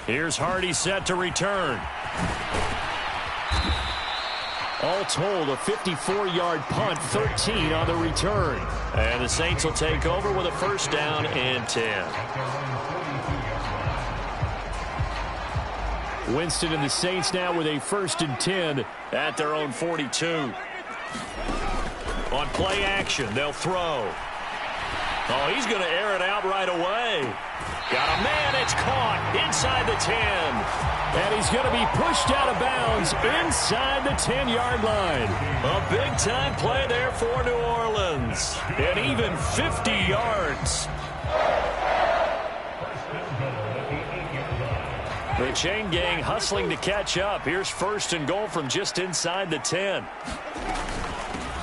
Here's Hardy set to return. All told, a 54-yard punt, 13 on the return. And the Saints will take over with a first down and 10. Winston and the Saints now with a 1st and 10 at their own 42. On play action, they'll throw. Oh, he's going to air it out right away. Got a man, it's caught inside the 10. And he's going to be pushed out of bounds inside the 10-yard line. A big-time play there for New Orleans. And even 50 yards. The chain gang hustling to catch up. Here's 1st and goal from just inside the 10.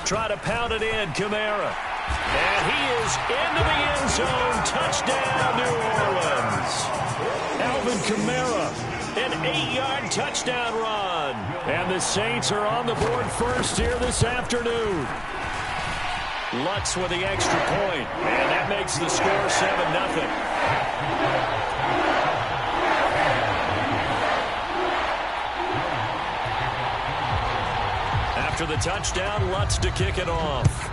Try to pound it in, Kamara. And he is into the end zone. Touchdown, New Orleans. Alvin Kamara, an 8-yard touchdown run. And the Saints are on the board first here this afternoon. Lutz with the extra point. And that makes the score 7-0. After the touchdown, Lutz to kick it off.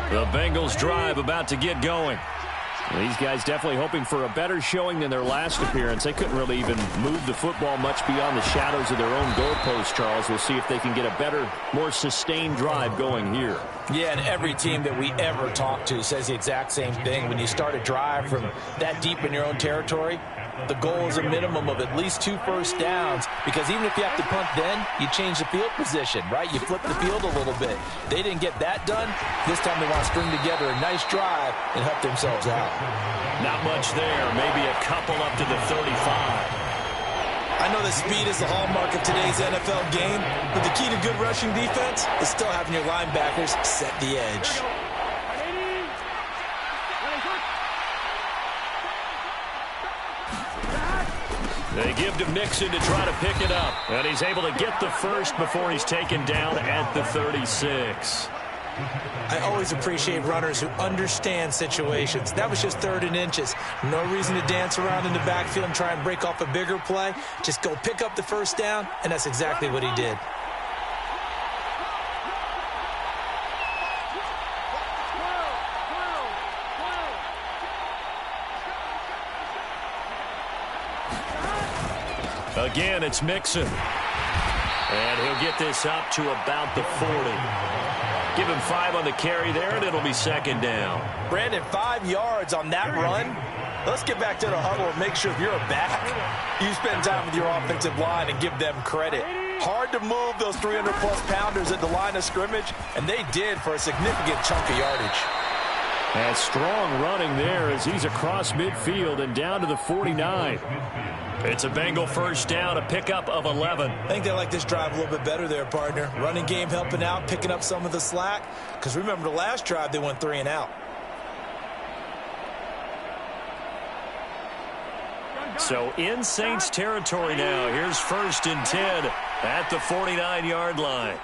The Bengals drive about to get going. These guys definitely hoping for a better showing than their last appearance. They couldn't really even move the football much beyond the shadows of their own goalpost, Charles. We'll see if they can get a better, more sustained drive going here. Yeah, and every team that we ever talk to says the exact same thing. When you start a drive from that deep in your own territory, the goal is a minimum of at least 2 first downs, because even if you have to punt then, you change the field position, right? You flip the field a little bit. They didn't get that done. This time they want to string together a nice drive and help themselves out. Not much there. Maybe a couple up to the 35. I know that speed is the hallmark of today's NFL game, but the key to good rushing defense is still having your linebackers set the edge. They give to Mixon to try to pick it up. And he's able to get the first before he's taken down at the 36. I always appreciate runners who understand situations. That was just 3rd and inches. No reason to dance around in the backfield and try and break off a bigger play. Just go pick up the first down, and that's exactly what he did. Again, it's Mixon. And he'll get this up to about the 40. Give him 5 on the carry there, and it'll be 2nd down. Brandon, 5 yards on that run. Let's get back to the huddle and make sure if you're a back, you spend time with your offensive line and give them credit. Hard to move those 300-plus pounders at the line of scrimmage, and they did for a significant chunk of yardage. And strong running there as he's across midfield and down to the 49. It's a Bengal first down, a pickup of 11. I think they like this drive a little bit better there, partner. Running game helping out, picking up some of the slack. Because remember the last drive, they went 3 and out. So in Saints territory now. Here's 1st and 10 at the 49-yard line.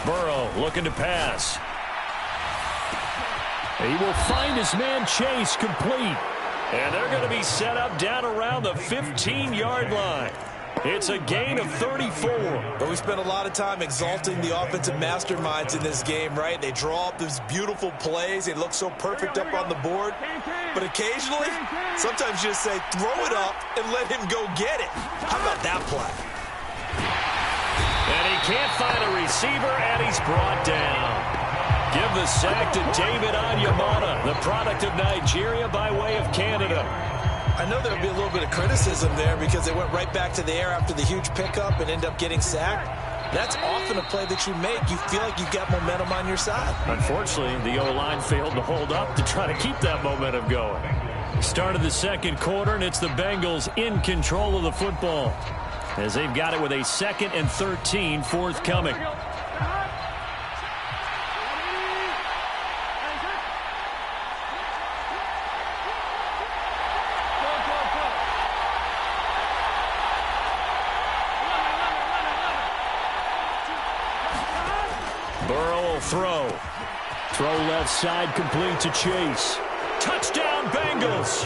Burrow looking to pass. He will find his man Chase complete. And they're going to be set up down around the 15-yard line. It's a gain of 34. But we spent a lot of time exalting the offensive masterminds in this game, right? They draw up these beautiful plays. They look so perfect up on the board. But occasionally, sometimes you just say, throw it up and let him go get it. How about that play? And he can't find a receiver, and he's brought down. Give the sack to David Onyemata, the product of Nigeria by way of Canada. I know there'll be a little bit of criticism there because they went right back to the air after the huge pickup and end up getting sacked. That's often a play that you make. You feel like you've got momentum on your side. Unfortunately, the O-line failed to hold up to try to keep that momentum going. Start of the second quarter, and it's the Bengals in control of the football as they've got it with a 2nd and 13 forthcoming. Burrow will throw left side, complete to Chase. Touchdown, Bengals!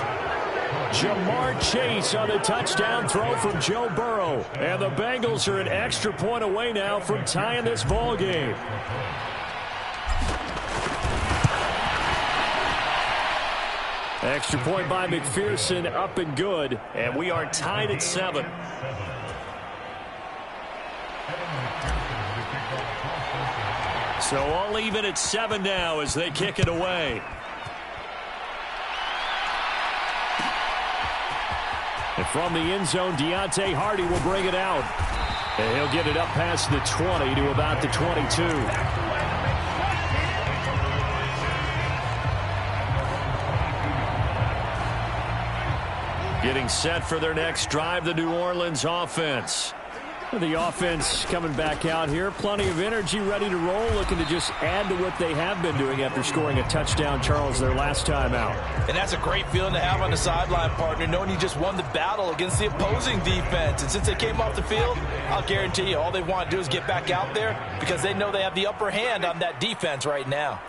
Jamar Chase on the touchdown throw from Joe Burrow. And the Bengals are an extra point away now from tying this ball game. Extra point by McPherson, up and good. And we are tied at 7. So all even at 7 now as they kick it away. And from the end zone, Deontay Hardy will bring it out. And he'll get it up past the 20 to about the 22. Getting set for their next drive, the New Orleans offense. The offense coming back out here. Plenty of energy, ready to roll, looking to just add to what they have been doing after scoring a touchdown, Charles, their last time out. And that's a great feeling to have on the sideline, partner, knowing you just won the battle against the opposing defense. And since they came off the field, I'll guarantee you all they want to do is get back out there because they know they have the upper hand on that defense right now.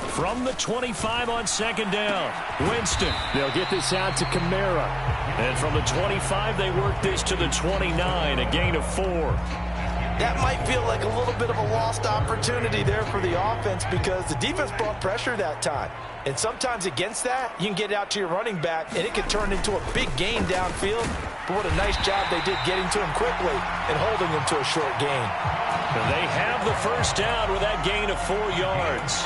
From the 25 on 2nd down, Winston. They'll get this out to Kamara. And from the 25, they work this to the 29, a gain of 4. That might feel like a little bit of a lost opportunity there for the offense because the defense brought pressure that time. And sometimes against that, you can get it out to your running back, and it can turn into a big gain downfield. But what a nice job they did getting to him quickly and holding him to a short gain. And they have the first down with that gain of 4 yards.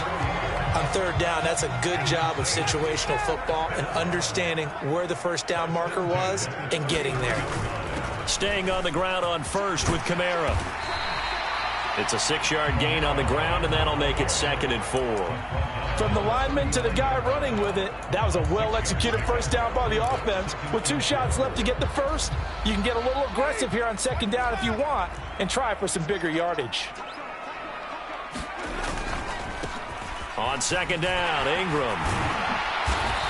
On 3rd down, that's a good job of situational football and understanding where the first down marker was and getting there. Staying on the ground on 1st with Kamara. It's a 6-yard gain on the ground, and that'll make it 2nd and 4. From the lineman to the guy running with it, that was a well-executed first down by the offense. With 2 shots left to get the first, you can get a little aggressive here on 2nd down if you want and try for some bigger yardage. On 2nd down, Ingram.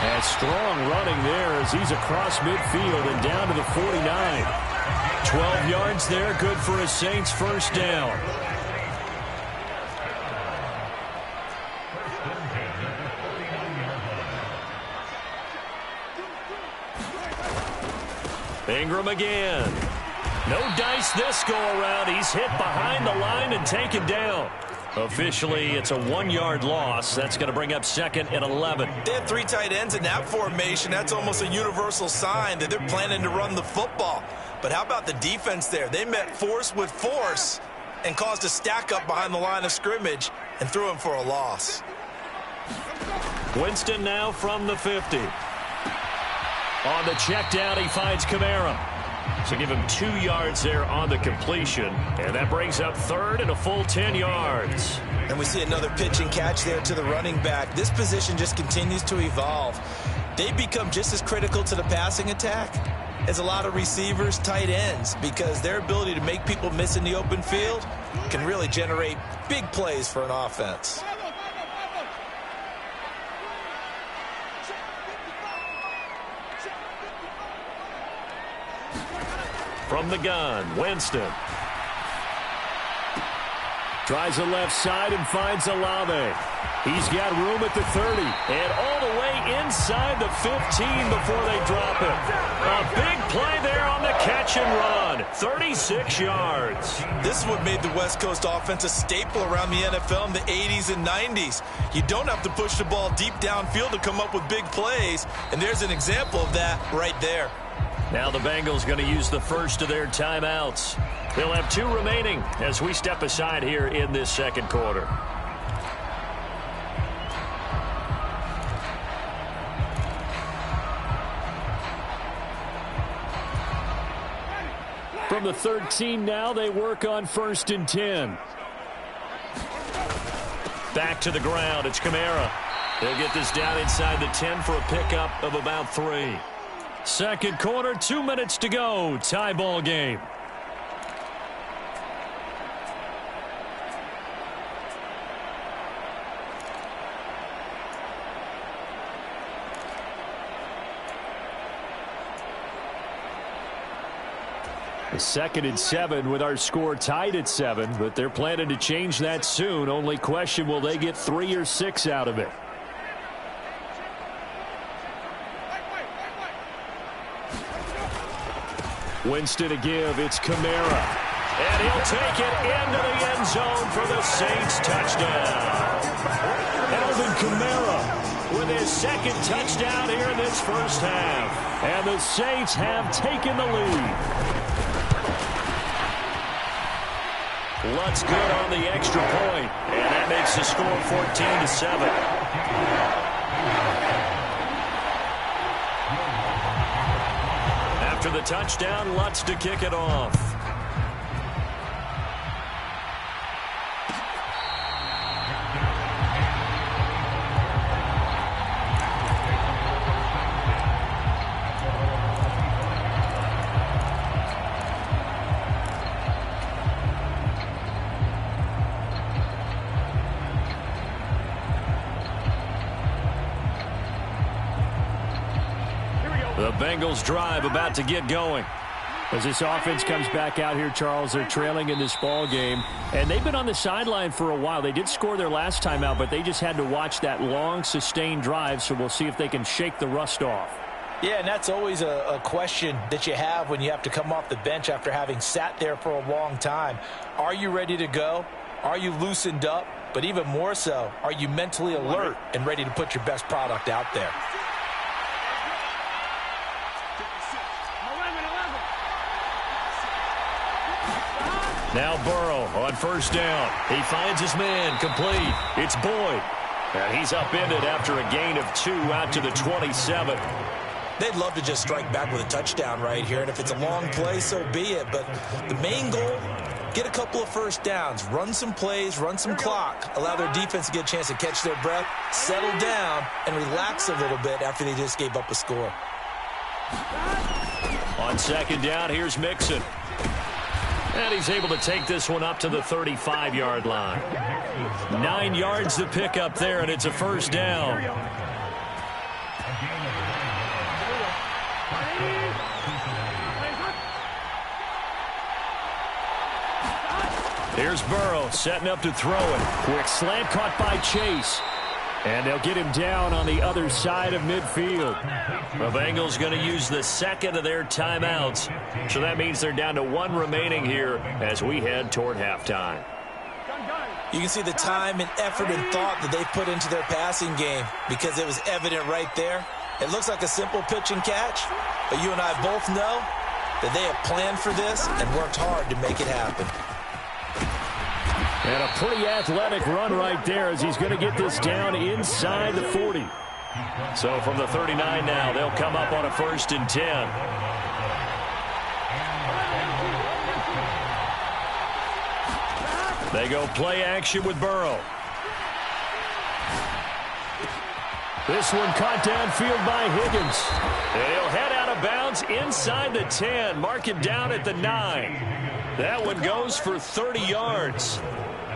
And strong running there as he's across midfield and down to the 49. 12 yards there, good for a Saints first down. Ingram again. No dice this go around. He's hit behind the line and taken down. Officially, it's a 1-yard loss. That's going to bring up 2nd and 11. They have 3 tight ends in that formation. That's almost a universal sign that they're planning to run the football. But how about the defense there? They met force with force and caused a stack up behind the line of scrimmage and threw him for a loss. Winston now from the 50. On the check down, he finds Kamara. So give him 2 yards there on the completion. And that brings up 3rd and a full 10 yards. And we see another pitch and catch there to the running back. This position just continues to evolve. They become just as critical to the passing attack as a lot of receivers, tight ends, because their ability to make people miss in the open field can really generate big plays for an offense. From the gun, Winston. Tries the left side and finds Olave. He's got room at the 30 and all the way inside the 15 before they drop him. A big play there on the catch and run. 36 yards. This is what made the West Coast offense a staple around the NFL in the 80s and 90s. You don't have to push the ball deep downfield to come up with big plays, and there's an example of that right there. Now the Bengals going to use the first of their timeouts. They'll have 2 remaining as we step aside here in this second quarter. From the 13 now, they work on 1st and 10. Back to the ground. It's Kamara. They'll get this down inside the 10 for a pickup of about 3. Second quarter, 2 minutes to go. Tie ball game. A 2nd and 7 with our score tied at 7, but they're planning to change that soon. Only question, will they get 3 or 6 out of it? Winston to give. It's Kamara. And he'll take it into the end zone for the Saints touchdown. Alvin Kamara with his 2nd touchdown here in this first half. And the Saints have taken the lead. Lutz good on the extra point, and that makes the score 14-7. After the touchdown, Lutz to kick it off. The Bengals drive about to get going. As this offense comes back out here, Charles, they're trailing in this ball game. And they've been on the sideline for a while. They did score their last time out, but they just had to watch that long, sustained drive. So we'll see if they can shake the rust off. Yeah, and that's always a question that you have when you have to come off the bench after having sat there for a long time. Are you ready to go? Are you loosened up? But even more so, are you mentally alert and ready to put your best product out there? Now Burrow on 1st down. He finds his man complete. It's Boyd. And he's upended after a gain of 2 out to the 27. They'd love to just strike back with a touchdown right here. And if it's a long play, so be it. But the main goal, get a couple of 1st downs. Run some plays, run some clock. Allow their defense to get a chance to catch their breath, settle down, and relax a little bit after they just gave up a score. On 2nd down, here's Mixon. And he's able to take this one up to the 35-yard line. 9 yards to pick up there, and it's a 1st down. Here's Burrow setting up to throw it. Quick slant caught by Chase. And they'll get him down on the other side of midfield. The Bengals going to use the 2nd of their timeouts. So that means they're down to 1 remaining here as we head toward halftime. You can see the time and effort and thought that they put into their passing game because it was evident right there. It looks like a simple pitch and catch, but you and I both know that they have planned for this and worked hard to make it happen. And a pretty athletic run right there as he's going to get this down inside the 40. So from the 39 now, they'll come up on a 1st and 10. They go play action with Burrow. This one caught downfield by Higgins. And he'll head out of bounds inside the 10. Mark it down at the 9. That one goes for 30 yards.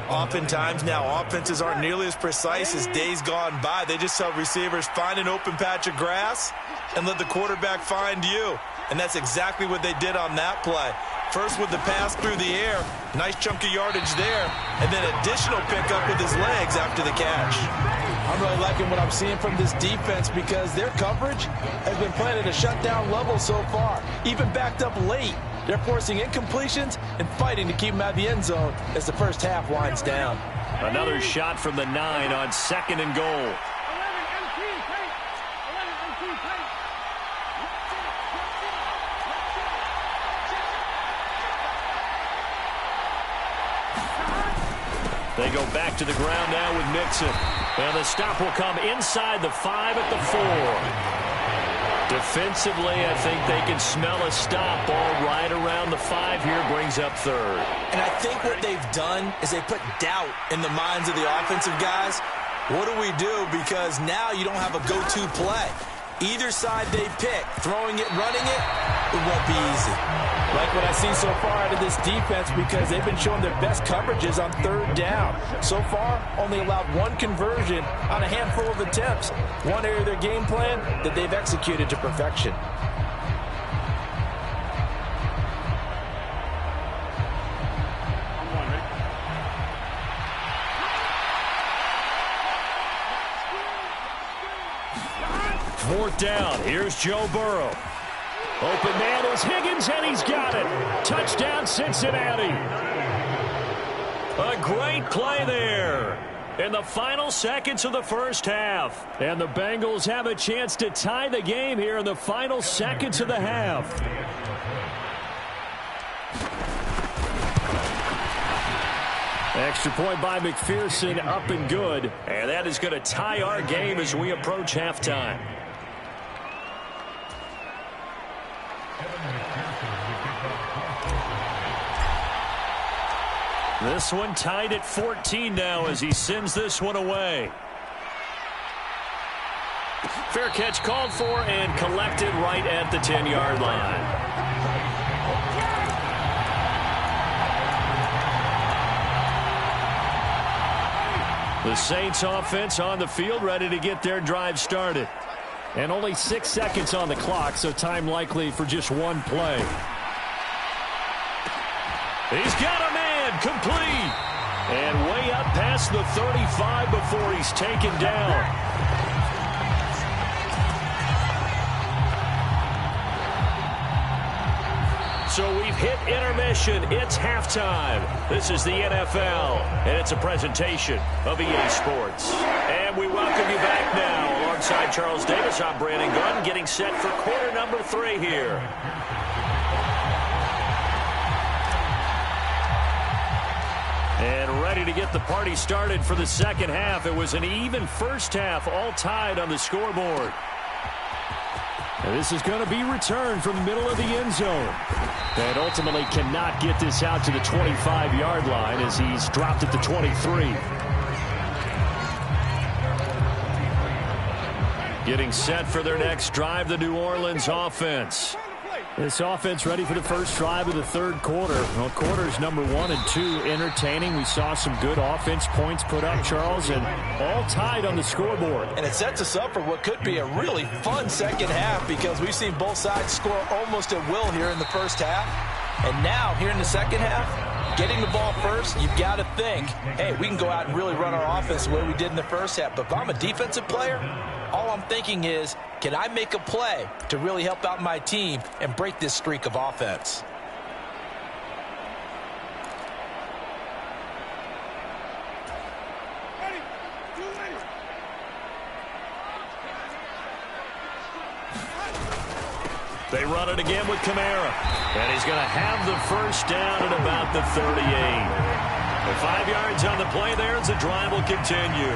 Oftentimes now, offenses aren't nearly as precise as days gone by. They just tell receivers, find an open patch of grass and let the quarterback find you. And that's exactly what they did on that play. First with the pass through the air, nice chunk of yardage there, and then additional pickup with his legs after the catch. I'm really liking what I'm seeing from this defense because their coverage has been playing at a shutdown level so far, even backed up late. They're forcing incompletions and fighting to keep them out of the end zone as the first half winds down. Another shot from the 9 on 2nd and goal. They go back to the ground now with Mixon. And the stop will come inside the 5 at the 4. Defensively, I think they can smell a stop. Ball right around the 5 here, brings up third. And I think what they've done is they put doubt in the minds of the offensive guys. What do we do? Because now you don't have a go-to play. Either side they pick, throwing it, running it, it won't be easy. Like what I see so far out of this defense, because they've been showing their best coverages on third down. So far, only allowed one conversion on a handful of attempts. One area of their game plan that they've executed to perfection. Fourth down. Here's Joe Burrow. Open man is Higgins, and he's got it. Touchdown, Cincinnati. A great play there in the final seconds of the first half. And the Bengals have a chance to tie the game here in the final seconds of the half. Extra point by McPherson, up and good. And that is going to tie our game as we approach halftime. This one tied at 14 now as he sends this one away. Fair catch called for and collected right at the 10-yard line. The Saints offense on the field, ready to get their drive started. And only 6 seconds on the clock, so time likely for just one play. He's got a man, complete. And way up past the 35 before he's taken down. So we've hit intermission. It's halftime. This is the NFL, and it's a presentation of EA Sports. And we welcome you back now. Alongside Charles Davis, I'm Brandon Gunn, getting set for quarter number 3 here. And ready to get the party started for the second half. It was an even first half, all tied on the scoreboard. And this is going to be returned from the middle of the end zone. And ultimately cannot get this out to the 25-yard line as he's dropped at the 23. Getting set for their next drive, the New Orleans offense. This offense ready for the first drive of the third quarter. Well, quarters number 1 and 2 entertaining. We saw some good offense points put up, Charles, and all tied on the scoreboard. And it sets us up for what could be a really fun second half because we've seen both sides score almost at will here in the first half. And now, here in the second half, getting the ball first, you've got to think, hey, we can go out and really run our offense the way we did in the first half. But if I'm a defensive player, all I'm thinking is, can I make a play to really help out my team and break this streak of offense? They run it again with Kamara. And he's going to have the first down at about the 38. And 5 yards on the play there as the drive will continue.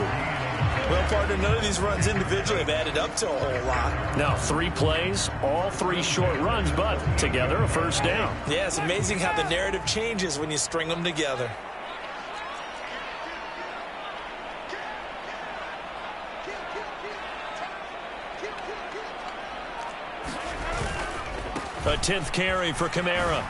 Well, partner, none of these runs individually have added up to a whole lot. Now, 3 plays, all 3 short runs, but together a first down. Yeah, it's amazing how the narrative changes when you string them together. A 10th carry for Kamara.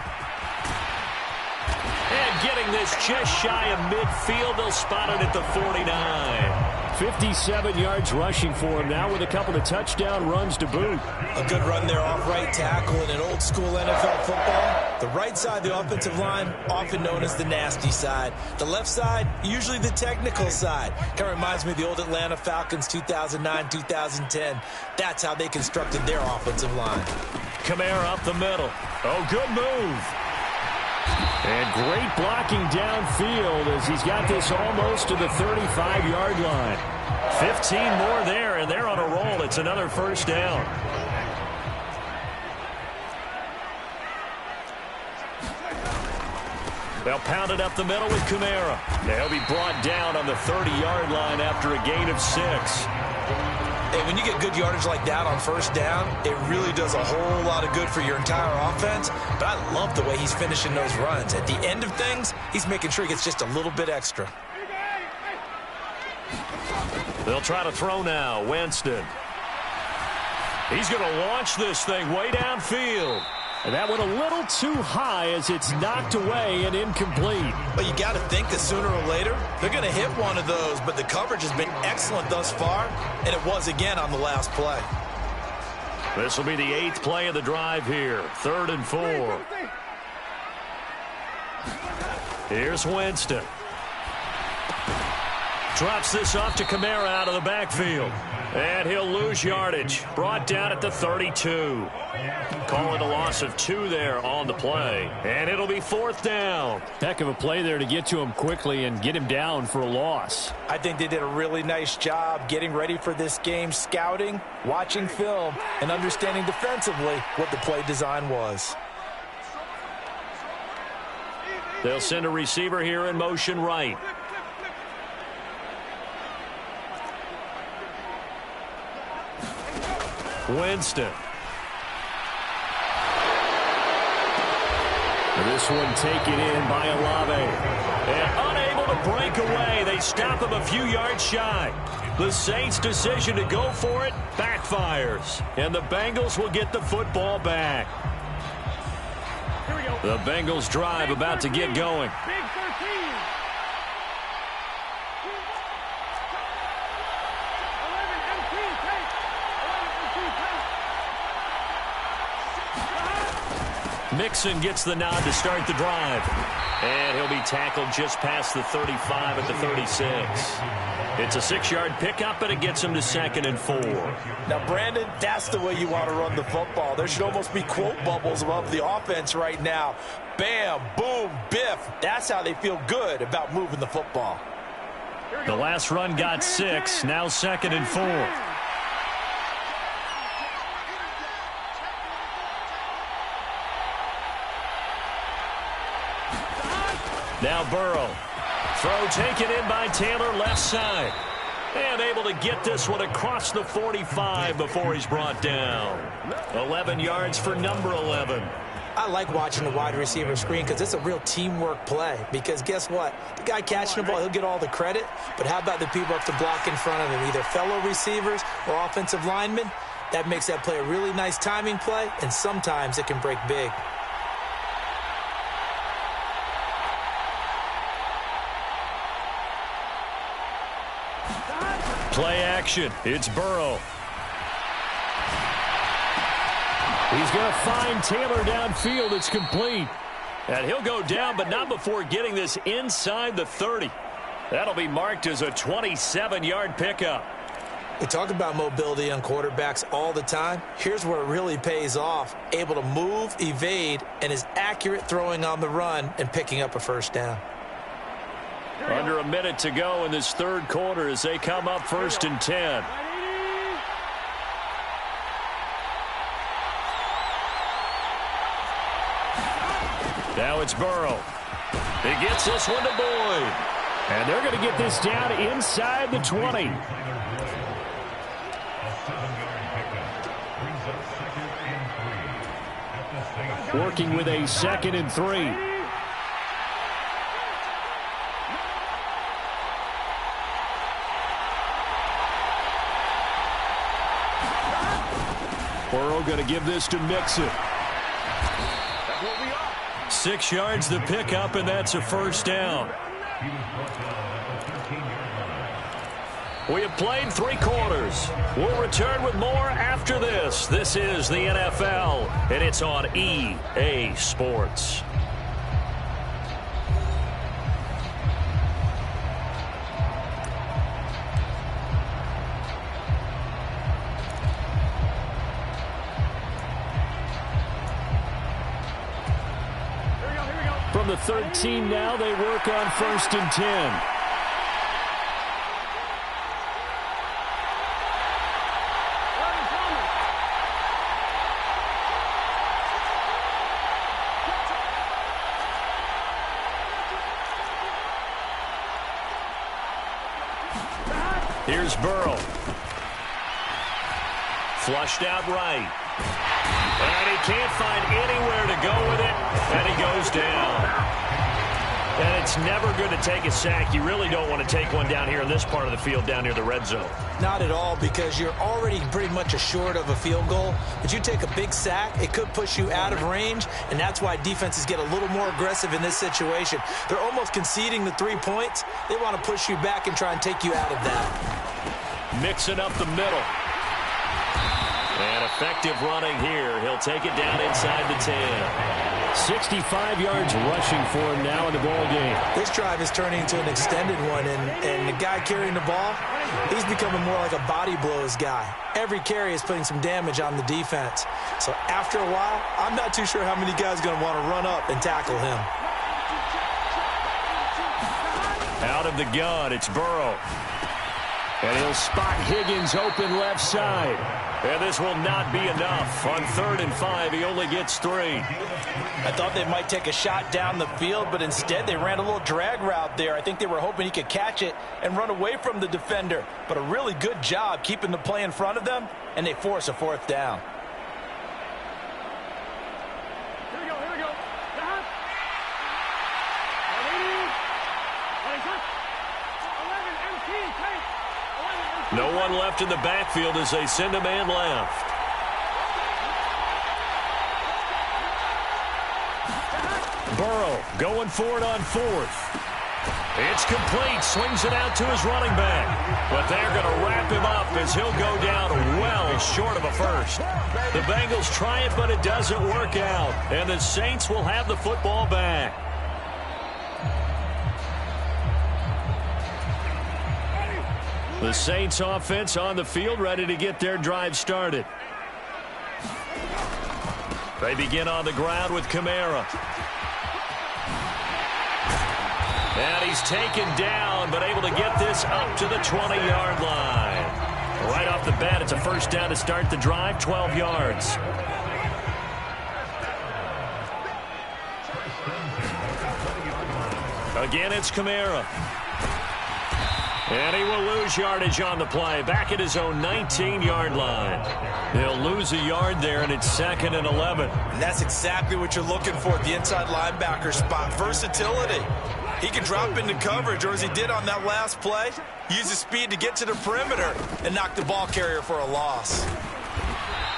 And getting this just shy of midfield, they'll spot it at the 49. 57 yards rushing for him now with a couple of touchdown runs to boot. A good run there off right tackle in an old school NFL football. The right side of the offensive line, often known as the nasty side. The left side, usually the technical side. Kind of reminds me of the old Atlanta Falcons 2009-2010. That's how they constructed their offensive line. Kamara up the middle. Oh, good move. And great blocking downfield as he's got this almost to the 35-yard line. 15 more there, and they're on a roll. It's another first down. They'll pound it up the middle with Kamara. They'll be brought down on the 30-yard line after a gain of 6. Hey, when you get good yardage like that on first down, it really does a whole lot of good for your entire offense. But I love the way he's finishing those runs. At the end of things, he's making sure he gets just a little bit extra. They'll try to throw now. Winston. He's going to launch this thing way downfield. And that went a little too high as it's knocked away and incomplete. But you got to think that sooner or later, they're going to hit one of those. But the coverage has been excellent thus far, and it was again on the last play. This will be the 8th play of the drive here. 3rd and 4. Here's Winston. Drops this off to Kamara out of the backfield. And he'll lose yardage. Brought down at the 32. Call it a loss of 2 there on the play. And it'll be 4th down. Heck of a play there to get to him quickly and get him down for a loss. I think they did a really nice job getting ready for this game, scouting, watching film, and understanding defensively what the play design was. They'll send a receiver here in motion right. Winston. This one taken in by Olave. And unable to break away. They stop him a few yards shy. The Saints' decision to go for it backfires. And the Bengals will get the football back. The Bengals drive about to get going. Mixon gets the nod to start the drive. And he'll be tackled just past the 35 at the 36. It's a 6-yard pickup, and it gets him to 2nd and 4. Now, Brandon, that's the way you want to run the football. There should almost be quote bubbles above the offense right now. Bam, boom, biff. That's how they feel good about moving the football. The last run got 6, now 2nd and 4. Now Burrow. Throw taken in by Taylor, left side. And able to get this one across the 45 before he's brought down. 11 yards for number 11. I like watching the wide receiver screen because it's a real teamwork play. Because guess what? The guy catching the ball, he'll get all the credit. But how about the people up to block in front of him, either fellow receivers or offensive linemen? That makes that play a really nice timing play, and sometimes it can break big. Play action. It's Burrow. He's going to find Taylor downfield. It's complete. And he'll go down, but not before getting this inside the 30. That'll be marked as a 27-yard pickup. We talk about mobility on quarterbacks all the time. Here's where it really pays off. Able to move, evade, and is accurate throwing on the run and picking up a first down. Under a minute to go in this 3rd quarter as they come up 1st and 10. Now it's Burrow. He gets this one to Boyd. And they're going to get this down inside the 20. Working with a 2nd and 3. Burrow going to give this to Mixon. 6 yards the pickup, and that's a 1st down. We have played 3 quarters. We'll return with more after this. This is the NFL, and it's on EA Sports. From the 13 now, they work on 1st and 10. Here's Burrow. Flushed out right. And he can't find anywhere to go with it, and he goes down. And it's never good to take a sack. You really don't want to take one down here in this part of the field down near the red zone. Not at all, because you're already pretty much assured of a field goal. But you take a big sack, it could push you out of range, and that's why defenses get a little more aggressive in this situation. They're almost conceding the 3 points. They want to push you back and try and take you out of that. Mixing up the middle. And effective running here. He'll take it down inside the 10. 65 yards rushing for him now in the ball game. This drive is turning into an extended one, and the guy carrying the ball, he's becoming more like a body blows guy. Every carry is putting some damage on the defense. So after a while, I'm not too sure how many guys are going to want to run up and tackle him. Out of the gun, it's Burrow. And he'll spot Higgins open left side. And this will not be enough. On 3rd and 5, he only gets 3. I thought they might take a shot down the field, but instead they ran a little drag route there. I think they were hoping he could catch it and run away from the defender. But a really good job keeping the play in front of them, and they force a 4th down. Here we go. No one left in the backfield as they send a man left. Burrow going for it on 4th. It's complete. Swings it out to his running back. But they're going to wrap him up as he'll go down well short of a first. The Bengals try it, but it doesn't work out. And the Saints will have the football back. The Saints offense on the field, ready to get their drive started. They begin on the ground with Kamara. And he's taken down, but able to get this up to the 20-yard line. Right off the bat, it's a first down to start the drive, 12 yards. Again, it's Kamara. And he will lose yardage on the play. Back at his own 19-yard line. They'll lose a yard there, and it's 2nd and 11. And that's exactly what you're looking for at the inside linebacker spot. Versatility. He can drop into coverage, or as he did on that last play, use his speed to get to the perimeter and knock the ball carrier for a loss.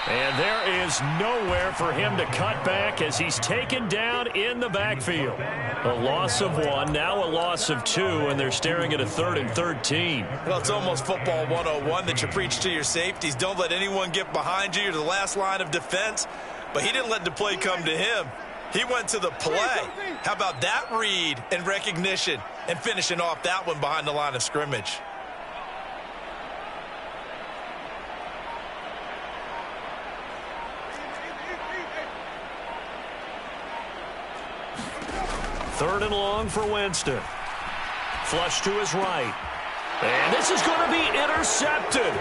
And there is nowhere for him to cut back as he's taken down in the backfield. A loss of 1, now a loss of 2, and they're staring at a 3rd and 13. Well, it's almost football 101 that you preach to your safeties. Don't let anyone get behind you. You're the last line of defense. But he didn't let the play come to him. He went to the play. How about that read and recognition and finishing off that one behind the line of scrimmage? Third and long for Winston. Flush to his right. And this is going to be intercepted.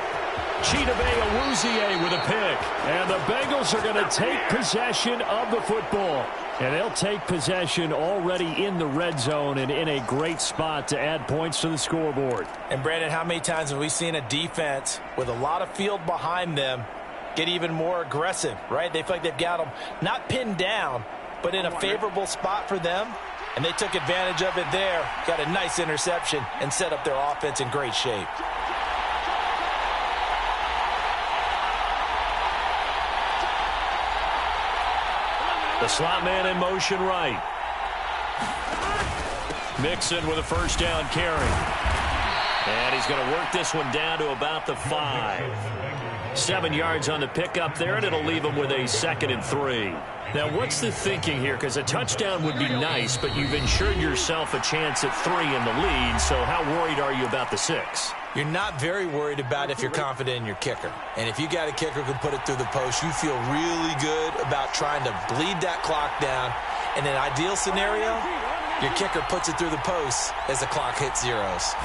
Chidobe Awuzie with a pick. And the Bengals are going to take possession of the football. And they'll take possession already in the red zone and in a great spot to add points to the scoreboard. And, Brandon, how many times have we seen a defense with a lot of field behind them get even more aggressive, right? They feel like they've got them not pinned down, but in a favorable spot for them. And they took advantage of it there, got a nice interception, and set up their offense in great shape. The slot man in motion right. Mixon with a first down carry. And he's going to work this one down to about the 5. 7 yards on the pickup there, and it'll leave him with a 2nd and 3. Now, what's the thinking here? Because a touchdown would be nice, but you've ensured yourself a chance at 3 in the lead, so how worried are you about the 6? You're not very worried about if you're confident in your kicker. And if you got a kicker who can put it through the post, you feel really good about trying to bleed that clock down. In an ideal scenario, your kicker puts it through the post as the clock hits zeros.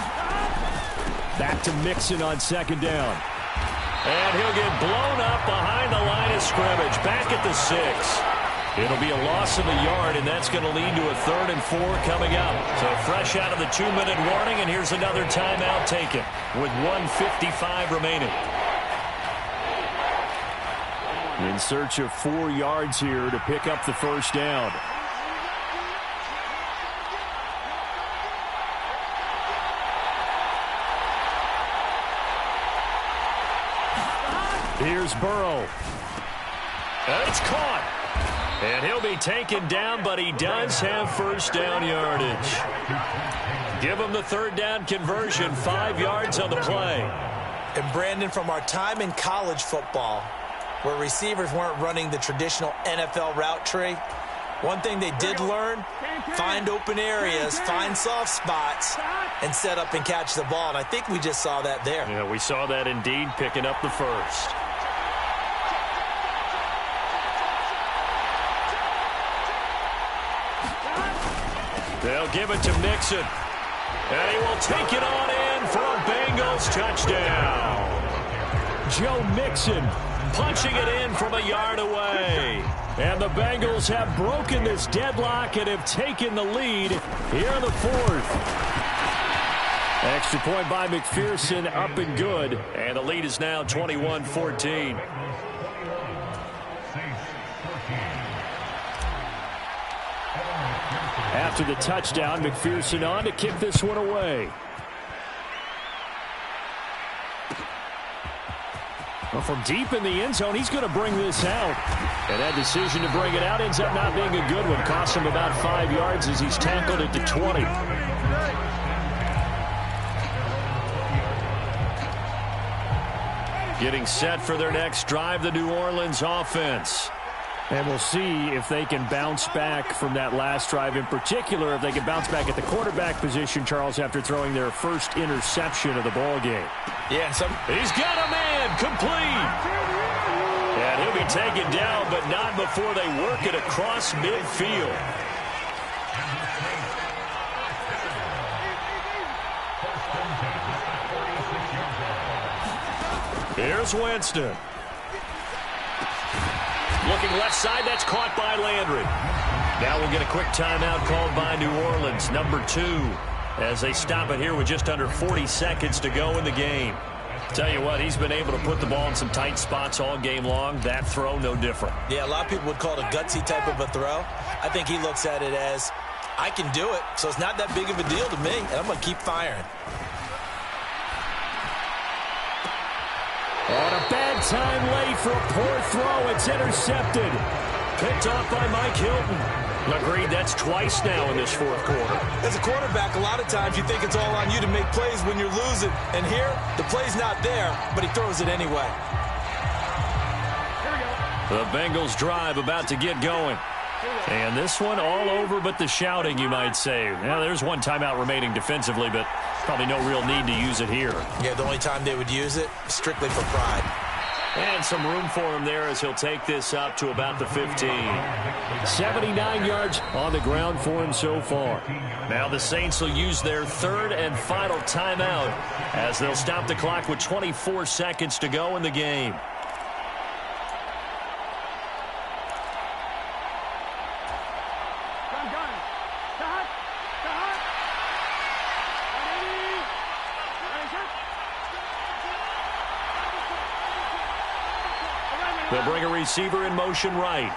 Back to Mixon on 2nd down. And he'll get blown up behind the line of scrimmage. Back at the 6. It'll be a loss of a yard, and that's going to lead to a 3rd and 4 coming up. So fresh out of the 2-minute warning, and here's another timeout taken with 1:55 remaining. In search of 4 yards here to pick up the first down. Here's Burrow. And it's caught. And he'll be taken down, but he does have first down yardage. Give him the third down conversion, 5 yards on the play. And Brandon, from our time in college football, where receivers weren't running the traditional NFL route tree, one thing they did learn, find open areas, find soft spots, and set up and catch the ball. And I think we just saw that there. Yeah, we saw that indeed, picking up the first. They'll give it to Mixon. And he will take it on in for a Bengals touchdown. Joe Mixon punching it in from a yard away. And the Bengals have broken this deadlock and have taken the lead here in the fourth. Extra point by McPherson, up and good. And the lead is now 21-14. After the touchdown, McPherson on to kick this one away. Well, from deep in the end zone, he's going to bring this out. And that decision to bring it out ends up not being a good one. Cost him about 5 yards as he's tackled it to 20. Getting set for their next drive, the New Orleans offense. And we'll see if they can bounce back from that last drive, in particular, if they can bounce back at the quarterback position, Charles, after throwing their first interception of the ball game. Yeah, he's got a man complete. And he'll be taken down, but not before they work it across midfield. Here's Winston. Looking left side, that's caught by Landry. Now we'll get a quick timeout called by New Orleans, number 2, as they stop it here with just under 40 seconds to go in the game. Tell you what, he's been able to put the ball in some tight spots all game long. That throw, no different. Yeah, a lot of people would call it a gutsy type of a throw. I think he looks at it as, I can do it, so it's not that big of a deal to me, and I'm going to keep firing. On a bad time late for a poor throw. It's intercepted. Picked off by Mike Hilton. Agreed, that's twice now in this fourth quarter. As a quarterback, a lot of times you think it's all on you to make plays when you're losing. And here, the play's not there, but he throws it anyway. The Bengals drive about to get going. And this one all over but the shouting, you might say. Now, there's one timeout remaining defensively, but probably no real need to use it here. Yeah, the only time they would use it, strictly for pride. And some room for him there as he'll take this up to about the 15. 79 yards on the ground for him so far. Now the Saints will use their third and final timeout as they'll stop the clock with 24 seconds to go in the game. They'll bring a receiver in motion right.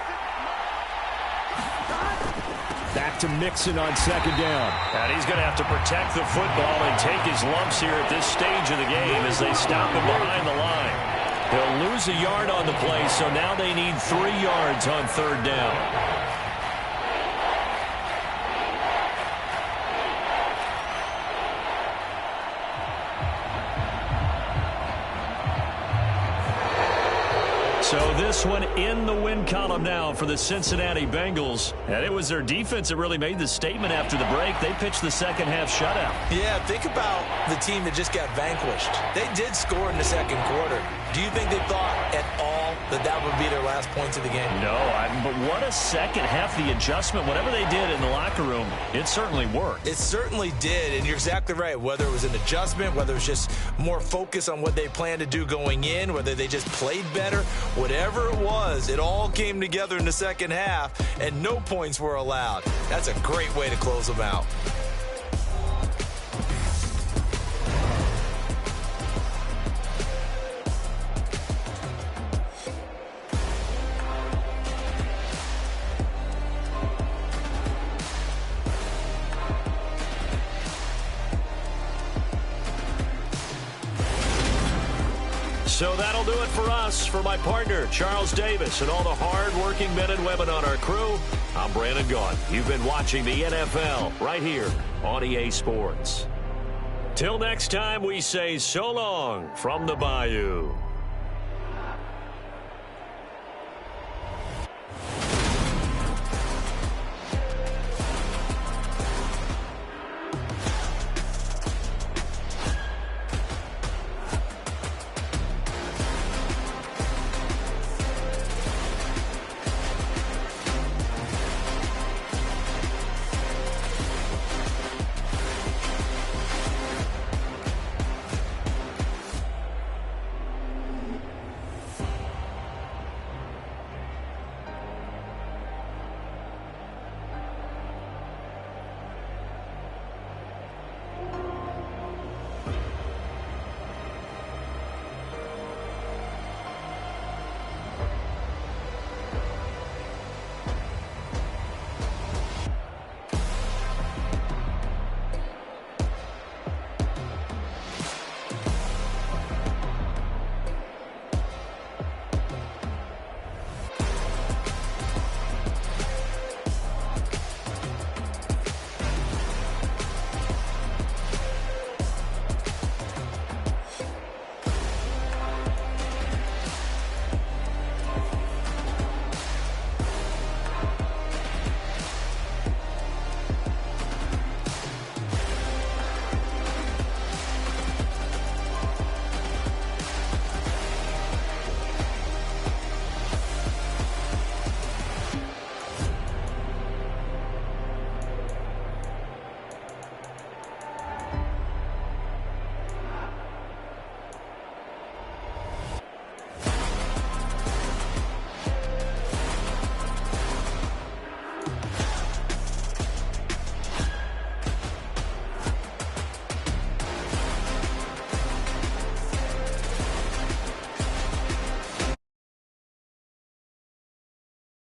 Back to Mixon on second down. And he's going to have to protect the football and take his lumps here at this stage of the game as they stop him behind the line. He'll lose a yard on the play, so now they need 3 yards on third down. So this one in the win column now for the Cincinnati Bengals. And it was their defense that really made the statement after the break. They pitched the second half shutout. Yeah, think about the team that just got vanquished. They did score in the second quarter. Do you think they thought at all that that would be their last points of the game? No, but what a second half, the adjustment, whatever they did in the locker room, it certainly worked. It certainly did, and you're exactly right. Whether it was an adjustment, whether it was just more focus on what they planned to do going in, whether they just played better, whatever it was, it all came together in the second half, and no points were allowed. That's a great way to close them out. So that'll do it for us. For my partner, Charles Davis, and all the hard-working men and women on our crew, I'm Brandon Gaudin. You've been watching the NFL right here on EA Sports. Till next time, we say so long from the Bayou.